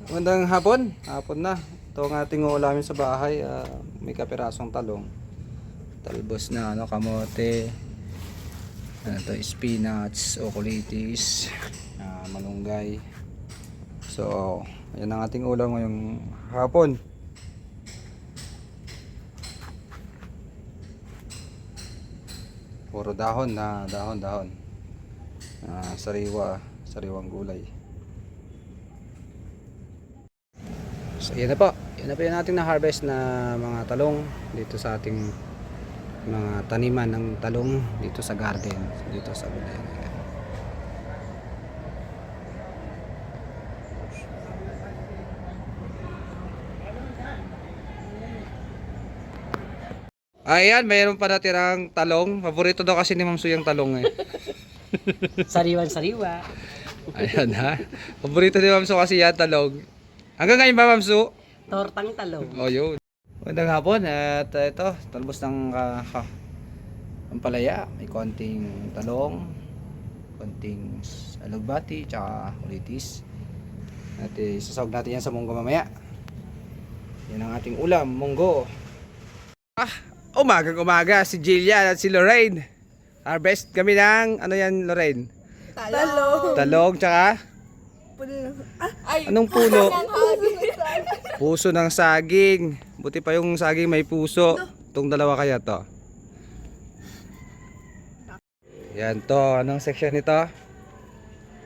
Magandang hapon. Hapon na. Ito ang ating ulamin sa bahay. May kapirasong talong. Talbos na kamote. Spinach, okulitis, malunggay. So, ayan ang ating ulam ngayong hapon. Puro dahon na dahon. Sariwang gulay. So, yan na po yung ating na-harvest na mga talong dito sa ating mga taniman ng talong dito sa garden, dito sa gulay. Ayan, mayroon pa natirang talong. Paborito daw kasi ni Ma'am Su yung talong eh. Sariwan-sariwa. Ayan ha. Paborito ni Ma'am Su kasi yan talong. Hanggang ngayon ba Ma'am Su? Tortang talong. Oh, yun. Magandang hapon at ito, talbos ng ampalaya. May konting talong, konting alugbati, tsaka ulitis. At isasawag natin yan sa munggo mamaya. Yan ang ating ulam, munggo. Umaga si Jillian at si Lorraine. Harvest kami ng, ano yan Lorraine? Talong, tsaka? Anong puno? Puso ng saging. Buti pa yung saging may puso. Itong dalawa kaya to. Yan to. Anong section nito?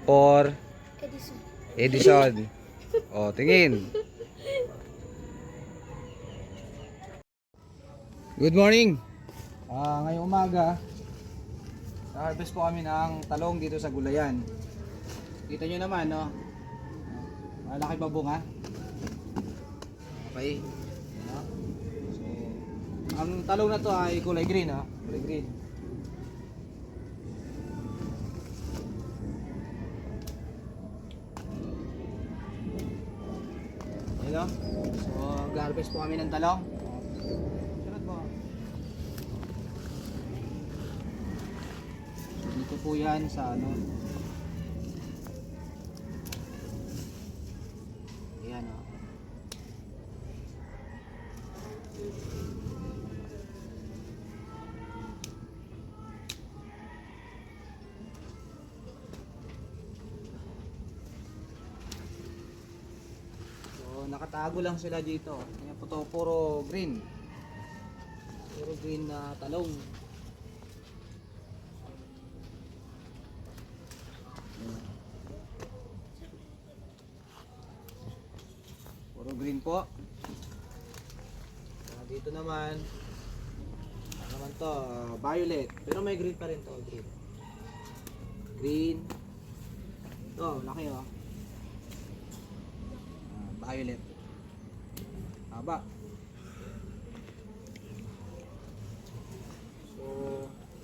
For Edison. O, tingin. Good morning. Ngayong umaga, harvest po kami ng talong dito sa gulayan. Kita nyo naman, no? Malaki pa bunga. Okay. No? So, ang talong na to ay kulay green, no? Kulay green. Ayan, no? So, mag-harvest po kami ng talong. Dito po yan sa ano. Ayan o. So nakatago lang sila dito. Ayan po to, puro green. Puro green na talong. Puro green po. Dito naman ano naman to, violet. Pero may green pa rin to, green. Green. Ito, laki oh. Violet. Haba. So,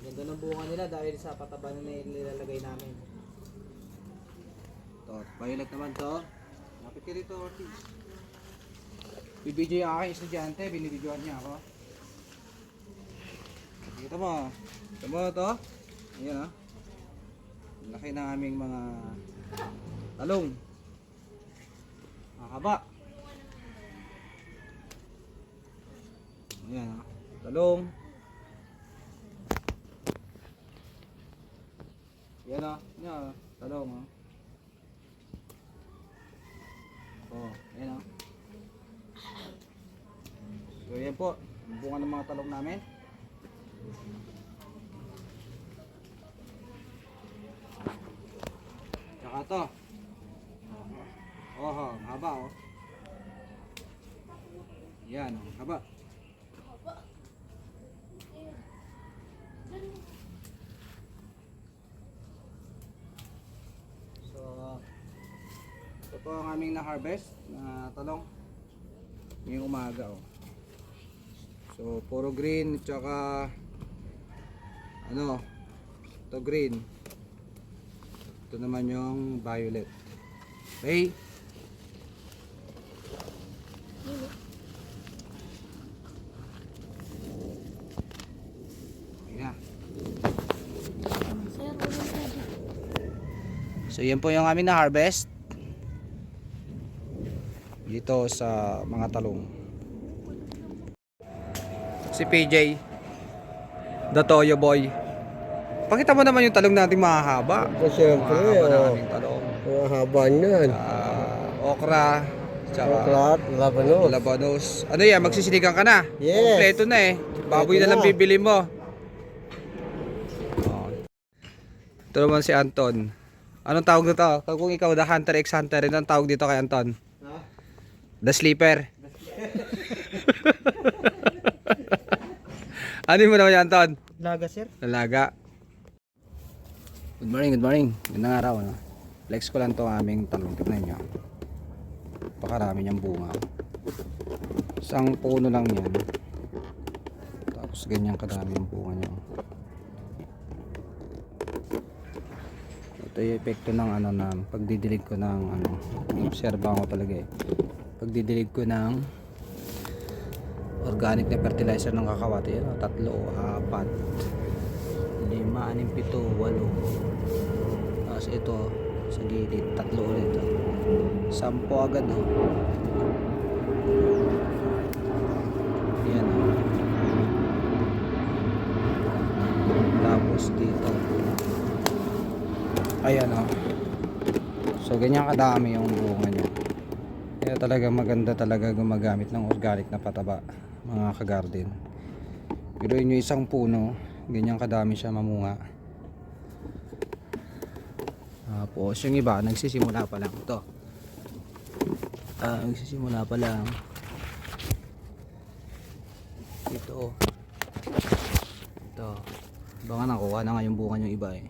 ganda ng bunga nila dahil sa pataba na nilalagay namin. Ito, violet naman to. Lapit ka dito, Ortiz. Bibidyo yung aking estudyante, binibidyoan niya ako. Kita mo ito? Ayan ah. Laki ng aming mga talong. Makakaba. Ayan ah. Talong. Ayan ah. Ayan ah. Talong ah. Oh, ayan ah. So yan po, bunga ng mga talong namin. Tsaka to. Oh, haba oh. Yan, haba. So, ito po ang aming na-harvest na talong ngayong umaga oh. So puro green tsaka ano, ito green. Ito naman yung violet. Okay. Yeah. So yan po yung aming na harvest. dito sa mga talong. Si PJ, the Toyo Boy. Pakita mo naman yung talong natin mahahaba. Siyempre, Mahahaba na aming talong. mahaba niyan. Okra, tsaka Okrat, labanos. labanos. Ano yan, magsisiligang ka na? Yes. Kompleto na eh. Baboy na lang bibili mo. Ito naman si Anton. Anong tawag nito? Kung ikaw the Hunter x Hunter, anong tawag dito kay Anton? The Sleeper. Ano mo naman yan, Anton? Laga, sir. Lalaga. Good morning, good morning. Gandang araw, no? Flex ko lang to aming talong. Tignan nyo. Pakarami niyang bunga. Isang puno lang yan. Tapos ganyan kadami yung bunga niya. Ito yung epekto ng ano na pagdidilig ko ng ano. Obserbahan ko talaga eh. Pagdidilig ko ng organic na fertilizer ng kakawati. Ano, 3, 4, 5, 6, 7, 8. Tapos ito sa gilid 3 ulit. 10 agad oh. Yan oh. Tapos dito. Ayan oh. So ganyan kadami yung bunga niya. Kaya talaga maganda talaga gumagamit ng organic na pataba, mga ka-garden. Pero yun yung isang puno, ganyan kadami siya mamunga. Tapos yung iba nagsisimula pa lang ito. Nagsisimula pa lang. Ito. Ito. Baka nakuha na nga yung bunga yung iba eh.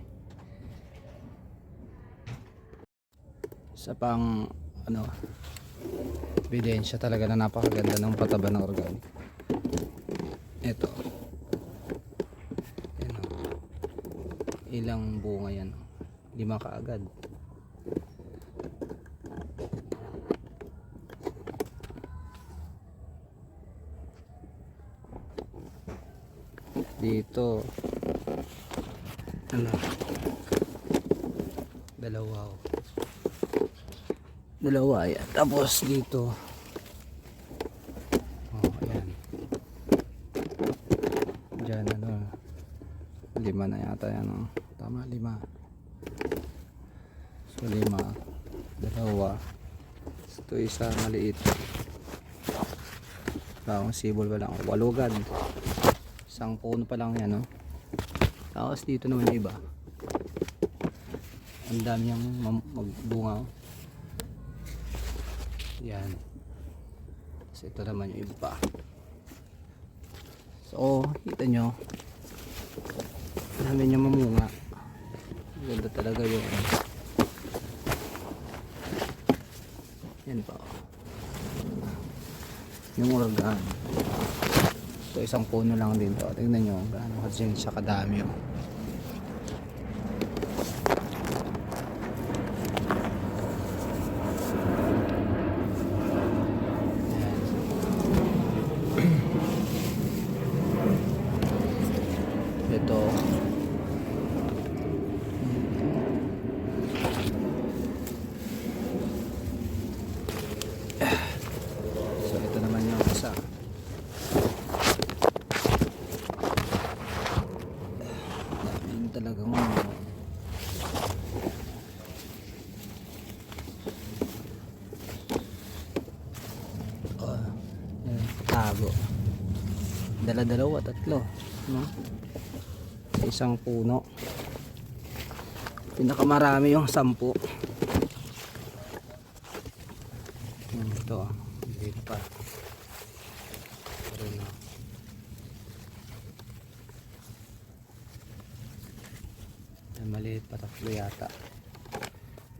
Sa pang ano, ebidensya talaga na napakaganda ng pataba ng organic. Ito. Yan o. Ilang bunga yan o. 5 kaagad. Dito ano, 2 o. 2 yan. Tapos dito ayan. Diyan ano, 5 na yata yan o. Tama, 5. So 5, 2. Ito isa maliit. Parang sibol pa lang. 8 agad. Isang puno pa lang yan, no? Tapos dito naman yung iba. Ang dami niyang magbunga. Yan. So ito naman yung iba. So, kita nyo. Ang dami niyang mamunga. Ganda talaga yung yan pa. Yung organ. Ito isang puno lang din to. Tingnan nyo gaano kasi siya kadami oh. Ito so ito naman yung isa. Talagang tago. 2, 3 no? Isang puno. Pinakamarami yung 10. Ito dito pa. Maliit pa, 3 yata.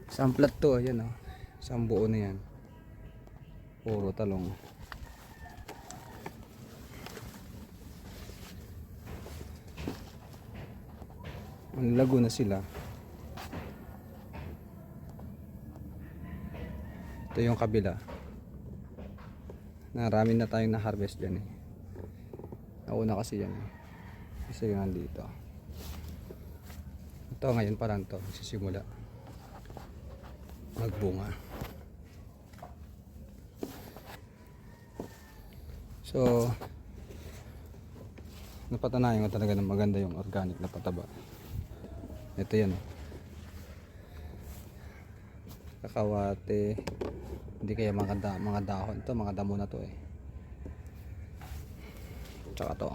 Isang plat to, ayan oh. Isang buo na yan. Puro talong. Ang lago na sila. Ito yung kabila. Narami na tayong na-harvest dyan eh. Nauna kasi yan eh. Kasi nga dito. Ito ngayon pa lang to. Sisimula magbunga. So napatunayan ko talaga na maganda yung organic na pataba. Ito yan, oh. Kakawate, hindi kaya mga dahon to, mga damo na to eh. Tsaka to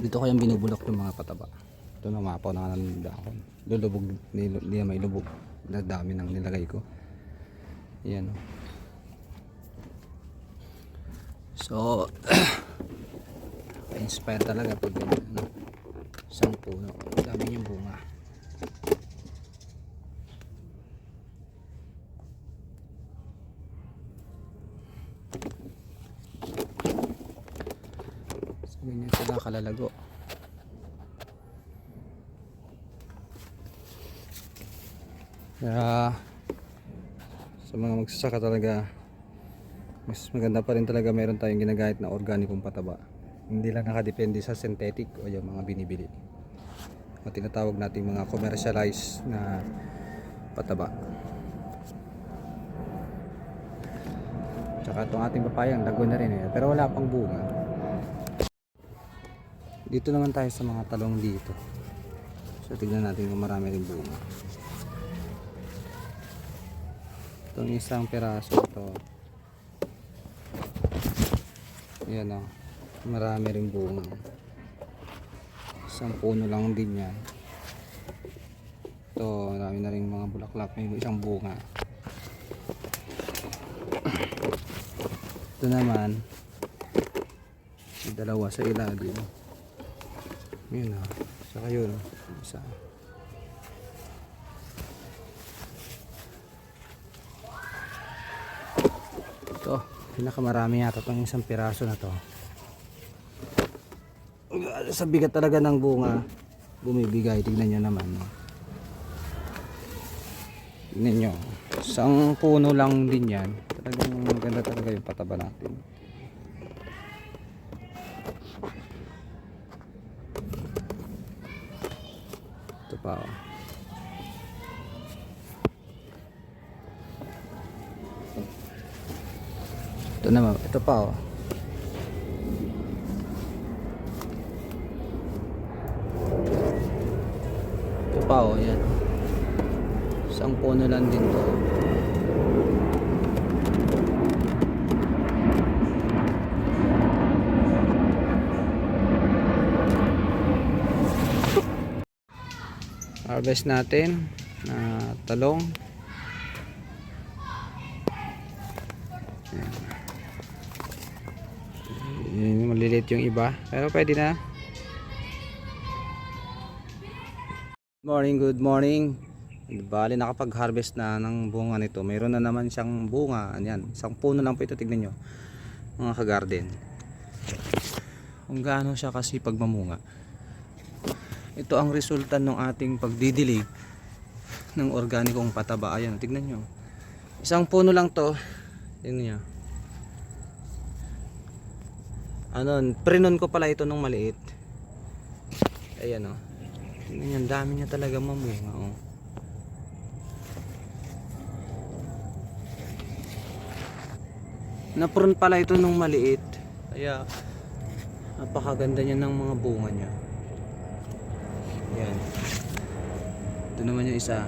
dito kayang binubulok yung mga pataba. Ito namapaw na ng dahon, lulubog, hindi na may lubog na dami nang nilagay ko. Yan, oh. So inspire talaga pag ano, isang puno, dami niyang bunga. So ganyan sila kalalago. Kaya sa mga magsasaka talaga, mas maganda pa rin talaga meron tayong ginagamit na organikong pataba. Hindi lang nakadepende sa synthetic o yung mga binibili o tinatawag nating mga commercialized na pataba. Tsaka itong ating papayang lago na rin eh, pero wala pang bunga. Dito naman tayo sa mga talong dito. So tignan natin kung marami rin bunga. Itong isang piraso ito, yan o, marami rin bunga. Isang puno lang din yan. Ito, marami na rin mga bulaklak, may isang bunga. Ito naman, may dalawa sa ilalim. Yun o, saka yun, isa. Ito, pinakamarami yata itong isang piraso na to. Sa bigat talaga ng bunga bumibigay. Tignan nyo naman, no? Tignan nyo, isang puno lang din yan. Talagang maganda talaga yung pataba natin. Ito pa, oh. Ito naman, ito pa, oh. Ito pa, oh, yan. Isang puno lang din to. Harvest natin na talong. Yan, maliliit yung iba, pero pwede na. Good morning. Bali nakapag-harvest na ng bunga nito. Mayroon na naman siyang bunga. Ayan, isang puno lang po ito, tignan nyo mga ka-garden. Kung gaano siya kasi pagmamunga. Ito ang resulta ng ating pagdidilig ng organikong pataba. Ayan, tignan nyo. Isang puno lang to. Tignan nyo. Ano, prinon ko pala ito nung maliit. Ayan o. Tignan nyo, ang dami niya talaga mamunga o. Napron pala ito nung maliit. Kaya napakaganda niya ng mga bunga niya. Ayan. Ito naman yung isa.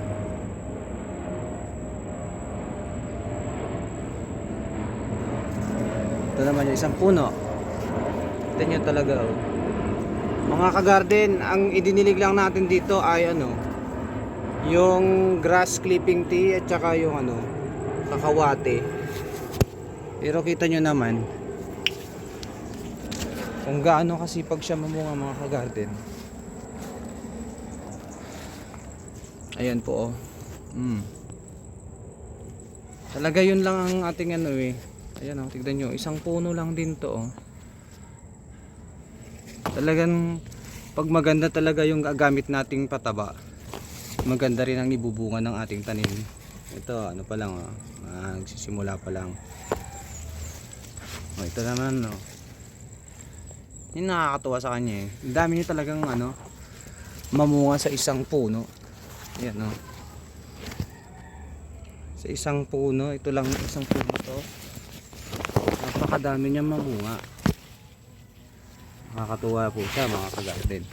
Ito naman yung isang puno. Ito nyo talaga oh. Mga ka-garden, ang idinilig lang natin dito ay ano, yung grass clipping tea at saka yung ano, kakawate. Pero kita nyo naman kung gaano kasipag siya mamunga mga ka-garden. Ayan po oh. Talaga yun lang ang ating ano eh. Ayan oh, tignan nyo, isang puno lang din to oh. Talagang pag maganda talaga yung gagamit nating pataba, maganda rin ang ibubunga ng ating tanim. Ito ano pa lang oh, nagsisimula pa lang. Oh, ito naman oh. Yung nakakatuwa sa kanya eh. Ang dami niya talagang ano, mamunga sa isang puno. Ayan oh. Sa isang puno, ito lang isang puno to. napakadami niyang mamunga. Nakakatuwa po siya mga ka-garden.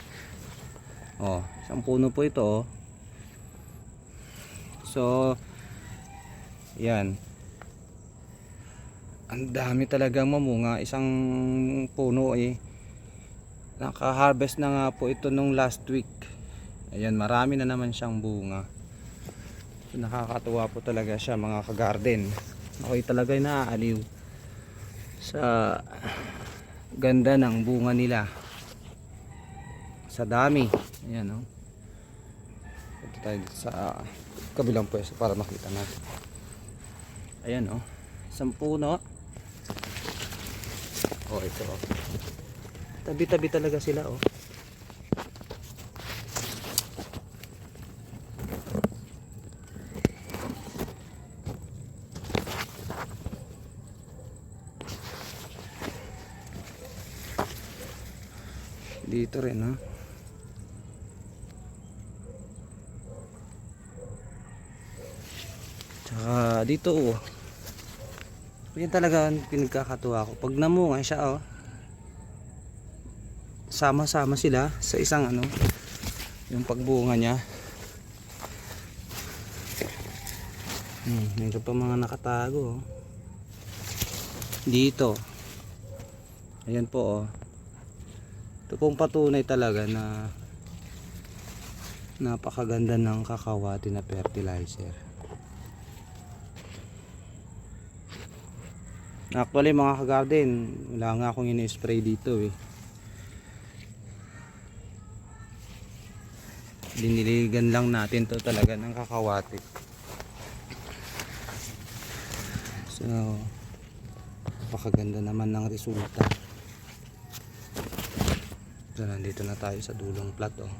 Oh, isang puno po ito oh. So yan, ang dami talagang mamunga. Isang puno eh, naka-harvest na nga po ito nung last week. Ayan, marami na naman siyang bunga. So, nakakatuwa po talaga siya mga ka-garden. Ako'y talaga naaaliw sa ganda ng bunga nila, sa dami. Ayan oh. Punta tayo dito sa kabilang pwesto para makita natin. Ayan oh, isang puno. Oh, ito oh. Tabi-tabi talaga sila oh. Dito rin ha. Tsaka dito oh. Yan talaga ang pinagkakatuwa ko. Pag namunga siya oh, sama-sama sila sa isang ano, yung pagbunga niya. Mayroon pa mga nakatago oh. Dito. Ayan po oh. Ito pong patunay talaga na napakaganda ng kakawati na fertilizer. Actually mga ka-garden, wala nga akong ini-spray dito eh. Diniligan lang natin to talaga ng kakawati. So napakaganda naman ng resulta. So nandito na tayo sa dulong plat oh.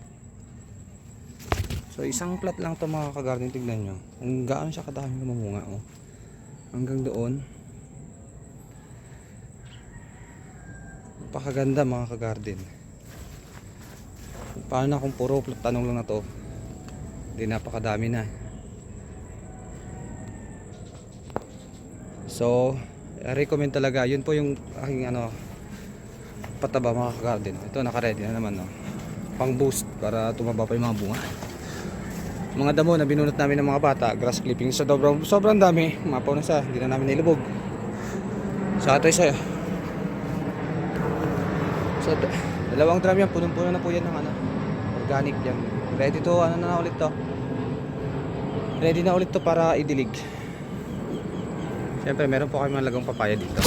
So isang plat lang to mga ka-garden, tignan nyo kung gaano siya kadami mamunga oh. Hanggang doon. Napakaganda mga ka-garden. Paano na kung puro plat tanong lang na to, hindi, napakadami na. So recommend talaga, yun po yung aking ano, pataba mga ka-garden. Ito naka-ready na naman no, pang boost para tumaba pa yung mga bunga. Mga damo na binunot namin ng mga bata, grass clipping, so sobrang dami, mapaw na siya, hindi na namin nilubog. So ito isa, so dalawang drum yan, punong-puno na po yan ng ano, organic yan. Ready to, ano na ulit to, ready na ulit to para idilig. Siyempre meron po kami mga lagang papaya dito.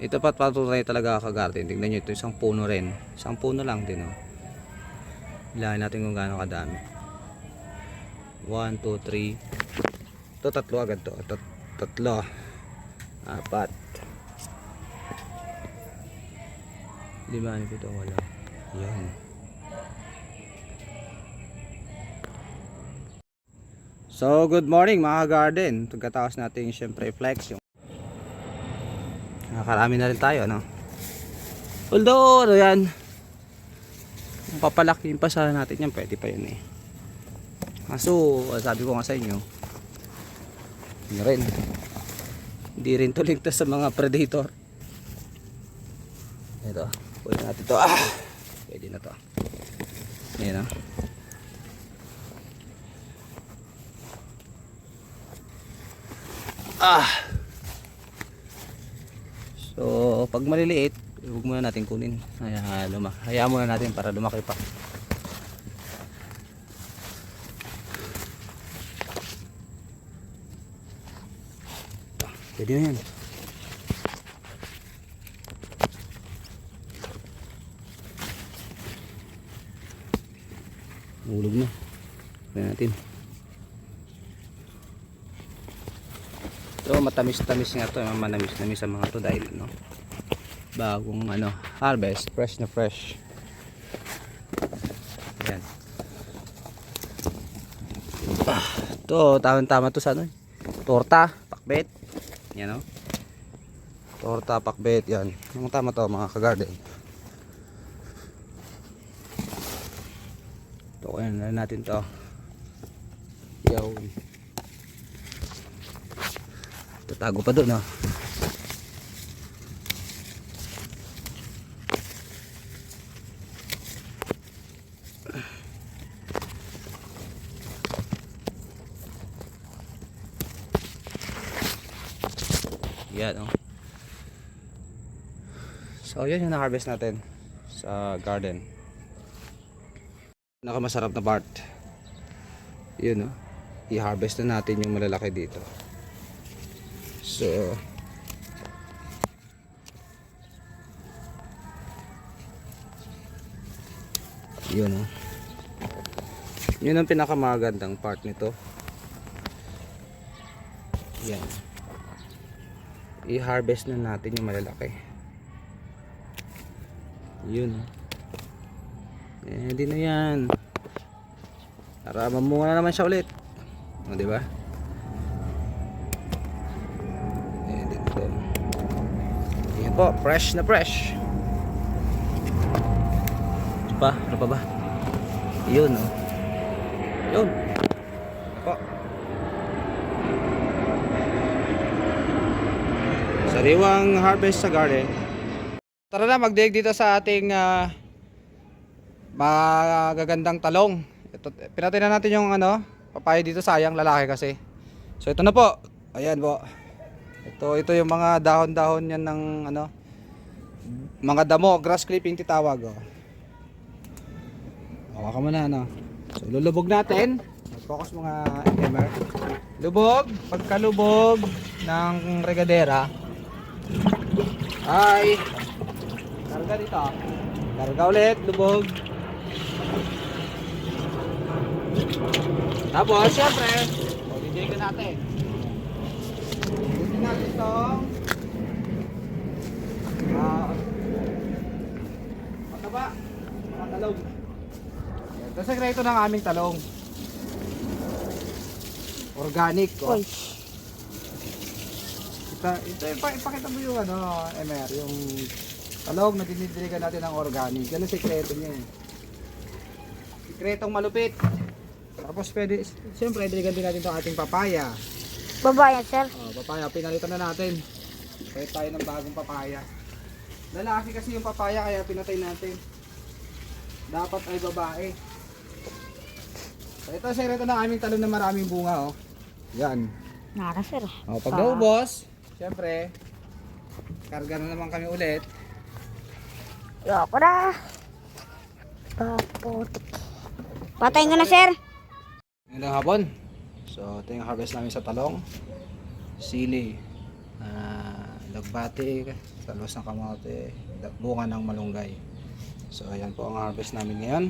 Ito pa patunay talaga ka-garden. Tingnan nyo, ito isang puno rin. Isang puno lang din oh. Ilahin natin kung gaano kadami. 1, 2, 3. Ito tatlo agad to. Ito tatlo. 4. 5 ito wala. Yan. So good morning mga garden. Pagkatapos natin syempre flex yung nakakarami na rin tayo no. Although ano yan, kung papalakihin pa sana natin yan, pwede pa yun eh. Kaso sabi ko nga sa inyo, hindi rin to ligtas sa mga predator. Ito, pwede natin to. Pwede na to. Ayan o. So pag maliliit, huwag muna natin kunin. Hayaan muna natin para lumaki pa. Pwede na yan. Ulog na. Pwede natin. So matamis-tamis nga to, manamis-namis ang mga to dahil no, bagong ano, harvest, fresh na fresh. Yan. To tama to sa ano, torta, pakbet. Yan no. Torta, pakbet, yan. Yung tama to mga ka-garden. To kaya na natin to. Yaw. Tatago pa doon, oh. Yan, oh. So, yan yung na-harvest natin sa garden. Pinakamasarap na part. Yun, oh. I-harvest na natin yung malalaki dito. So, yun, oh. Yun ang pinakamagandang part nito. Yan. I-harvest na natin yung malalaki. Yun, oh. Eh, di na yan. Para mamunga na naman siya ulit. O, diba? Eh, dito. Yan po, fresh na fresh. Ano pa? Ano pa ba? Yun, oh. Yun. Ano po? Sariwang harvest sa garden. Tara na, magdiig dito sa ating magagandang talong. Ito, pinatay na natin yung ano, papaya dito, sayang, lalaki kasi. So ito na po. Ayan po. Ito yung mga dahon-dahon yan ng ano, mga damo, grass clipping titawag, oh. Hawakan mo na, ano. So lulubog natin. Focus mga MR. Lubog, pagkalubog ng regadera ay karga dito. Karga ulit, lubog. Tapos, syempre, DJ ka natin. Buti natin itong mataba, mga talong. Ito sekreto ng aming talong. Organic, oh. Ito ipakita mo yung ano, MR, yung talong na dinidiligan natin ng organic. Yan ang sekreto niya, eh. Sekretong malupit. Tapos pwede, siyempre diligan din natin itong ating papaya. Babayan, sir. Papaya, pinalitan na natin. Palit tayo ng bagong papaya. Lalaki kasi yung papaya kaya pinatay natin. Dapat ay babae. So ito ang sekreto ng aming talong na maraming bunga, oh. Yan. Nara, sir. Pag naubos, siyempre, karga na naman kami ulit. Yoko na. Paputik. Patayin ko na, sir. Ngayong hapon. So ito yung harvest namin sa talong. Sili. Lagbati, talbos ng kamote, bunga ng malunggay. So ayan po ang harvest namin ngayon.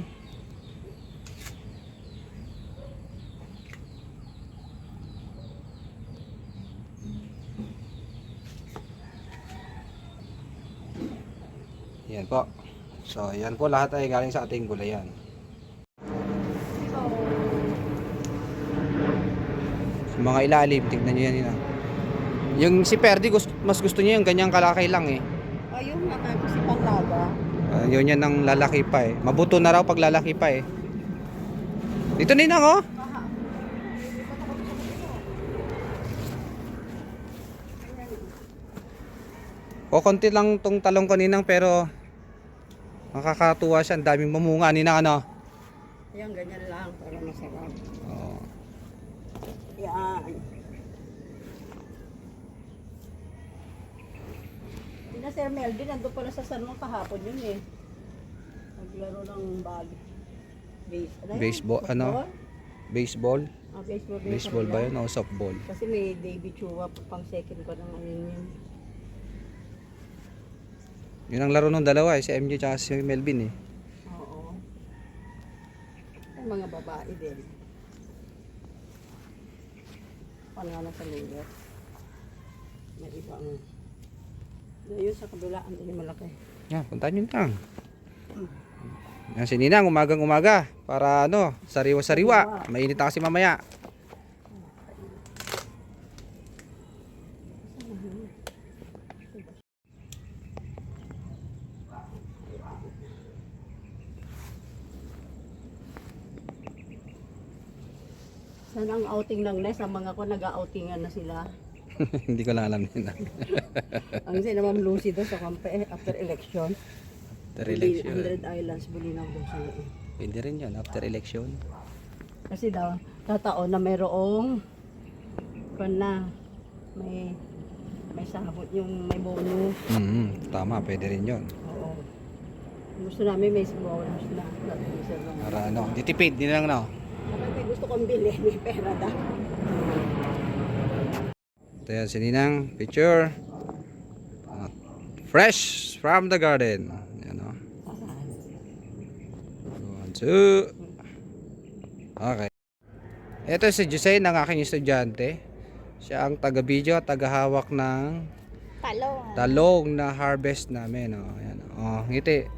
Yan po. So yan po, lahat ay galing sa ating gulayan. Sa mga ilalim, tignan nyo yan yun. Yung si Perdi, mas gusto niya yung ganyang kalaki lang, eh. Ayun, nakakasi pang laga. Yun yan ang lalaki pa, eh. Mabuto na raw pag lalaki pa, eh. Dito ninang, oh. O konti lang tong talong ko ninang, pero makakatuwa siya, ang daming mamunga ninang, ano. Ayan, ganyan lang para masarap. Oh. Yan. Hindi na, Sir Melvin, nandun pala sa San Juan kahapon yun, eh. Naglaro ng bag. Baseball, ano? Baseball? Baseball. Baseball ba yun o softball? Kasi may David Chua pang second ko ng ano yun. Yun ang laro ng dalawa, eh, si MJ at si Melvin, eh. Oo. Ay, mga babae din. Pangalan sa lugar. May ibang. Ngayon sa kabila, ang dali malaki. Yan, puntahan nyo lang. Yan si Ninang, umagang umaga. Para ano, sariwa-sariwa. Mainit na kasi mamaya. Sana ang outing ng Nes, ang mga ko nag-outingan na sila. Hindi ko lang alam yun. Ang si na Ma'am Lucy doon sa kampe after election. After election. 100 Islands, Bulinaw doon sa loob. Pwede rin yun, after election. Kasi daw, tataon na mayroong kung na may sabot yung may bonus. Tama, pwede rin yun. Oo. Gusto namin may bonus na. Para ano, ditipid, di na lang no. Kapag gusto kong bilhin, may pera daw. Ito yan, si Ninang, picture. Fresh from the garden. Yan o. 1, 2. Okay. Ito si Jose, ang aking estudyante. Siya ang taga-video, taga-hawak ng talong na harvest namin. O, ayan. O, ngiti.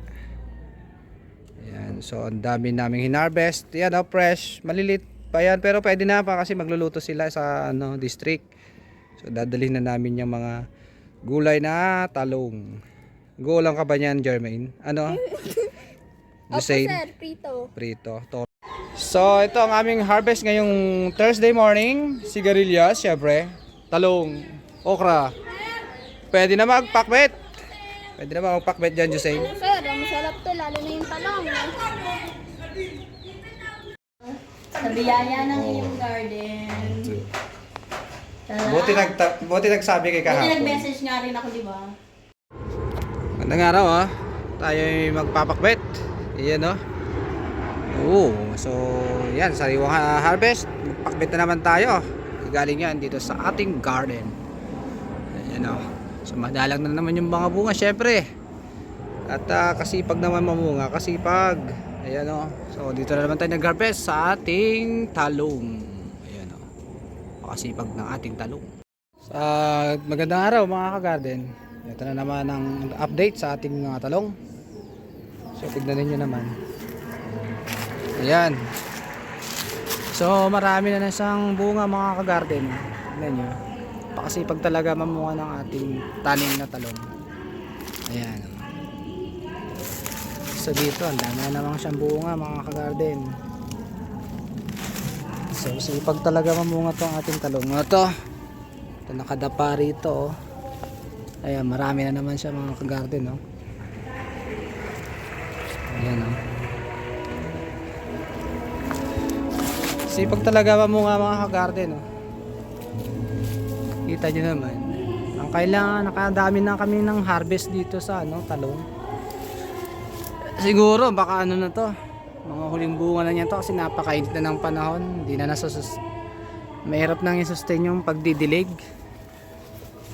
Ayan. So, ang dami naming hinarvest. Yan o, fresh. Malilit pa yan. Pero pwede na pa kasi magluluto sila sa district. So, dadalhin na namin yung mga gulay na talong. Gulang ka ba niyan, Jermaine? Ano? Jose? Opo sir, prito. Prito. So, ito ang aming harvest ngayong Thursday morning. Sigarilyas, syempre. Talong, okra. Pwede na magpakbet. Pwede na magpakbet dyan, Jose. Sir, ang masarap to, lalo na yung talong. Sa biyaya ng inyong garden. Buti nagsabi kay Buti kahapon. nag-message nga rin ako, di ba? Magandang araw tayo ay magpapakbet. Iyan so yan, sariwang harvest. Magpakbet na naman tayo. Galing yan dito sa ating garden. Ayan so madalang na naman yung mga bunga syempre. At kasipag naman mamunga, kasipag. Ayan so dito na naman tayo nag-harvest sa ating talong. Ayan kasipag ng ating talong. Magandang araw mga ka-garden. Ito na naman ang update sa ating mga talong. So tignan niyo naman. Ayan. So marami na siyang bunga mga ka-garden. Tignan niyo. Pakasipag talaga mamunga ng ating tanim na talong. Ayan. So dito ang dami na naman siyang bunga mga ka-garden. So sipag talaga mamunga tong ating talong. Ito nakadapa rito ayan, marami na naman siya mga ka-garden ayan sipag talaga mamunga mga ka-garden kita nyo naman ang kailangan, nakadami na kami ng harvest dito sa talong. Siguro baka na to, mga huling bunga na niyan to kasi napakainit na ng panahon, hindi na mahirap nang i-sustain yung pagdidilig.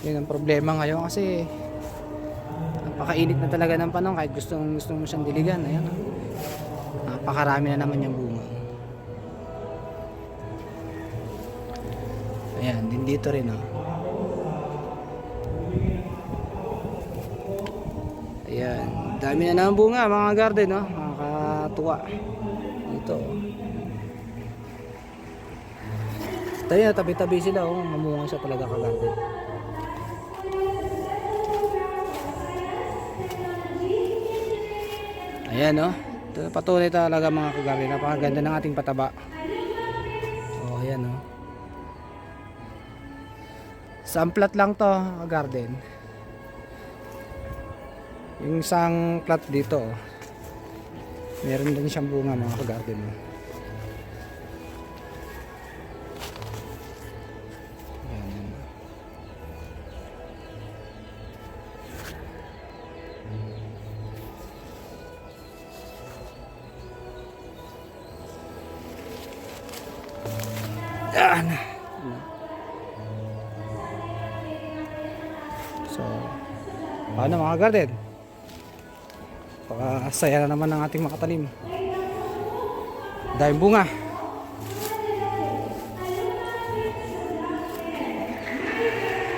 Yun ang problema ngayon kasi napakainit na talaga ng panahon kahit gusto mo siyang diligan. Ayan napakarami na naman yung bunga. Ayan din dito rin ayan, dami na ng bunga mga garden nakakatuwa dito tayo tabi-tabi sila mamunga siya talaga ka-garden. Ayan patunay talaga mga ka-garden, napakaganda ng ating pataba. Ayan samplat lang to ka-garden. Yung isang plat dito meron din siyang bunga mga ka-garden. Yan. So, paano mga garden? Pakasaya na naman ng ating makatalim. Dahil bunga.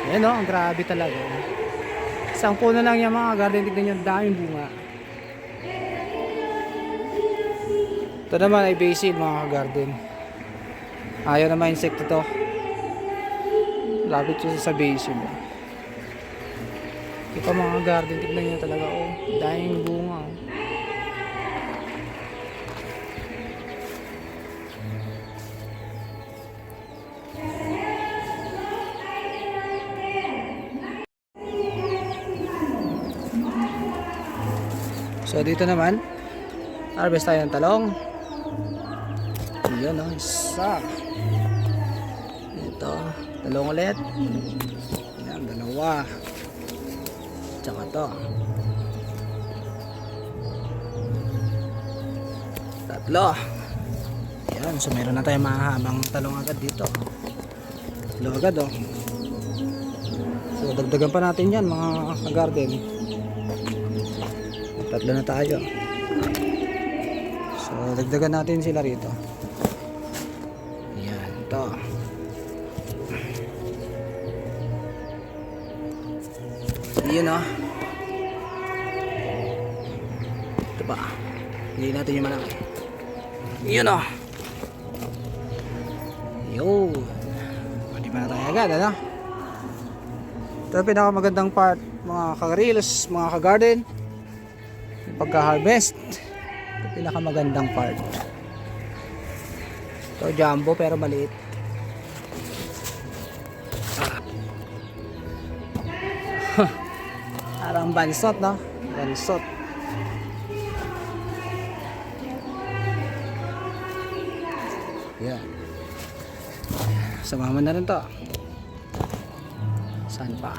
Ayan ang grabe talaga. Isang puno lang yan mga garden, tignan nyo, daming bunga. Ito naman ay basil mga garden. Ayaw na mga insekto to. Lapit siya sa basil. Ito mga garden, tignan nyo talaga daming bunga So dito naman, harvest tayo ng talong. Yun, oh, isa. Ito, talong ulit. Yan, dalawa. Tsaka to. Tatlo. Yan, so meron na tayong mahahabang talong agad dito. Tatlo agad, oh. So dagdagan pa natin yan mga ka-garden. Tatlo na tayo. So dagdagan natin sila rito. Yan, ito. Yun, oh. Ito pa. Hindi natin yung malaki. Yun, oh. Yun. Pwede pa na tayo agad, ano? Ito ang pinakamagandang part, mga ka-reels, mga ka-garden. Yung pagka-harvest. Ito ang pinakamagandang part. Ito jumbo pero maliit. Parang bansot, no? Bansot. Yan. Sumama na rin to. Saan pa?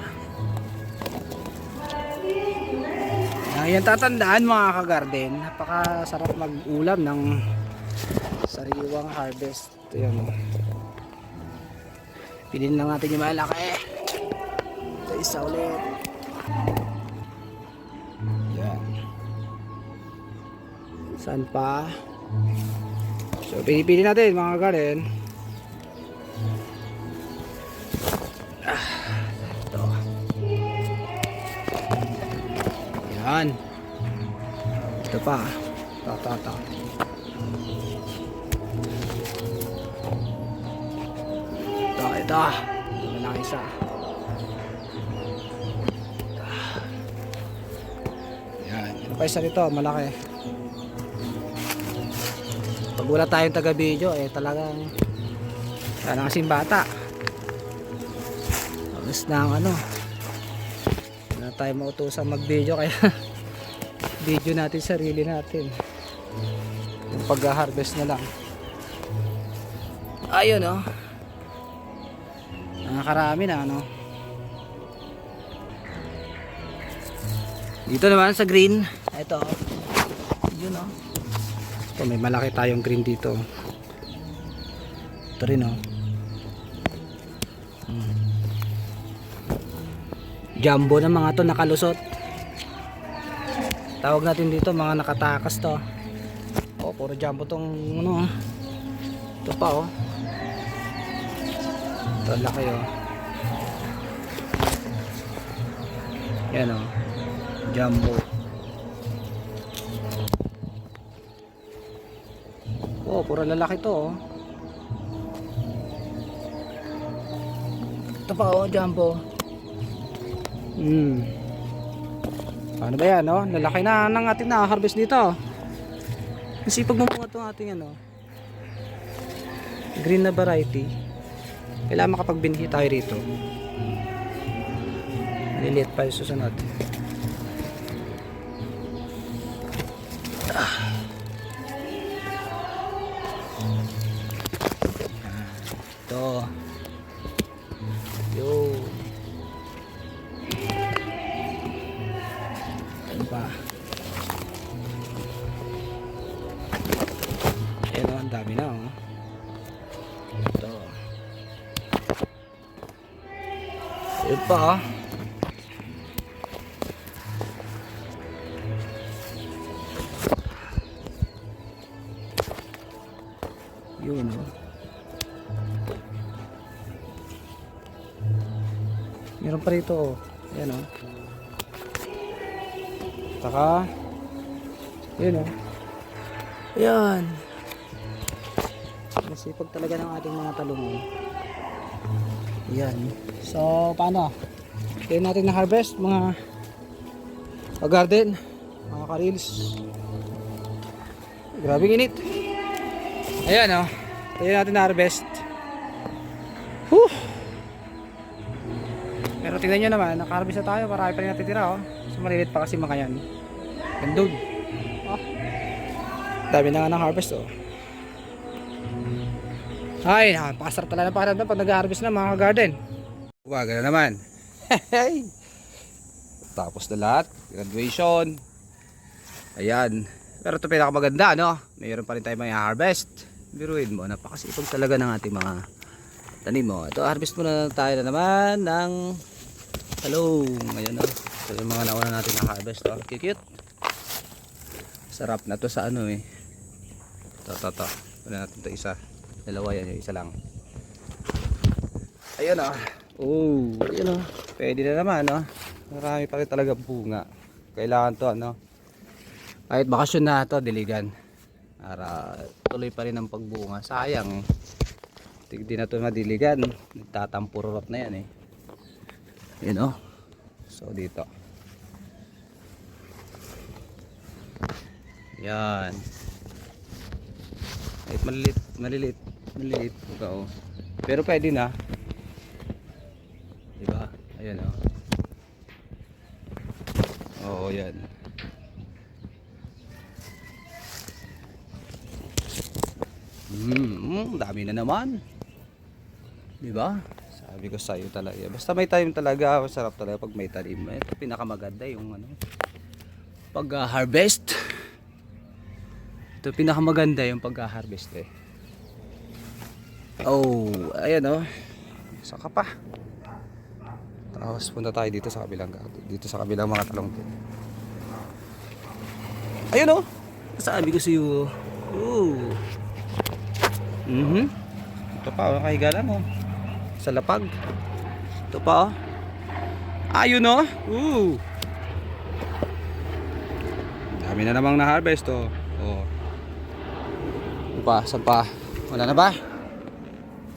Yan tatandaan mga ka-garden. Napakasarap mag-ulam ng sariwang harvest. Ito yan. Piliin lang natin yung malaki. Ito isa ulit. Yan. Saan pa? So pinipili natin mga ka-garden. Ito. Yan. Ito pa. Ito. Ito. Ito lang isa. Yan. Ito pa isa rito. Malaki. Pag wala tayong taga-video, talagang parang kasing bata. Tapos na ang ano. Wala tayo mautusan mag-video kaya video natin sarili natin. Yung pag-harvest na lang. Ayun, oh. Nakakarami na, ano. Dito naman sa green. Ito. Yun, oh. Ito, may malaki tayong green dito. Ito rin, oh. Jumbo na mga to, nakalusot. Tawag natin dito mga nakatakas to. Oh, puro jumbo tong ano. Ito pa, oh. Ito laki, oh. Yan, oh. Jumbo. Oh, puro lalaki to, oh. Ito pa, oh, jumbo. Paano ba yan, no? Lalaki na ng ating na-harvest dito. Kasi pag mamunga itong ating ano, green na variety, kailangan makapagbinhi tayo rito. Maliliit pa yung susunod. Ito. Yo. Pa. Ayan, ang dami na, oh. Ito. Ayan pa, oh. Yun, oh. Meron pa rito, oh. Ayan, oh. Saka yun, oh. Ayan. Masipag talaga ng ating mga talong, oh. Ayan. So paano? Kaya natin na harvest mga garden, mga ka-reels. Grabing init. Ayan, oh. Kaya natin na harvest. Whew. Pero tingnan nyo naman, naka-harvest na tayo. Marami pa rin natitira, oh. So malilit pa kasi mga yan. Gandun. Dami na nga ng harvest oh. Ay, napakasarap talaga ng pakiramdam pag nag-harvest na mga garden. Uwaga na naman. Tapos na lahat. Graduation. Ayan. Pero ito pinakamaganda, no? Mayroon pa rin tayo may harvest. Biruin mo, napakasipag talaga ng ating mga tanim mo. Ito, harvest muna tayo na naman ng talong. Ngayon, no? Ito yung mga nauna natin na harvest, oh. Cute. Sarap na to sa ano eh. Ito. Wala natin ito isa. Dalawa yan, yung isa lang. Ayun, oh. Oh, ayun, oh. Pwede na naman, no? Marami pa rin talaga bunga. Kailangan to, ano? Kahit bakasyon na to, diligan. Para tuloy pa rin ang pagbunga. Sayang eh. Tigdi na to madiligan. Nagtatampururap na yan eh. Yun oh. So dito. Yan. Kahit maliliit. Oh. Pero pwede na. Diba? Ayan oh. Oo, yan. Dami na naman. Diba? Sabi ko sa'yo talaga. Basta may tanim talaga. Masarap talaga pag may tanim. Ito pinakamaganda yung ano. Pag-harvest. Ito pinakamaganda yung pag-harvest eh. Oh, ayan oh. Saka pa. Tapos punta tayo dito sa kabilang mga talong din. Ayun oh. Sabi ko sa'yo. Oh. Ito pa, nakahiga lang oh. Sa lapag. Ito pa oh. Ayun oh. Dami na namang na-harvest oh. Oh. Ito pa, saan pa? Wala na ba?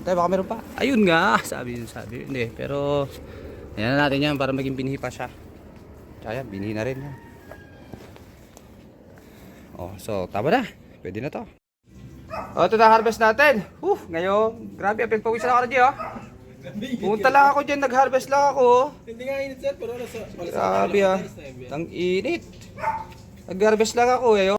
Tayo baka meron pa. Ayun nga, sabi. Hindi, pero ayan na natin yan para maging binhi pa siya. Kaya binhi na rin. Oh, so tama na. Pwede na to. Oh, ito na harvest natin. Ngayon, grabe, pinagpawisan ako na dyan, oh. Punta lang ako dyan, nag-harvest lang ako. Hindi nga init sir, pero nasa... Grabe, ah. Ang init. Nag-harvest lang ako, eh, oh.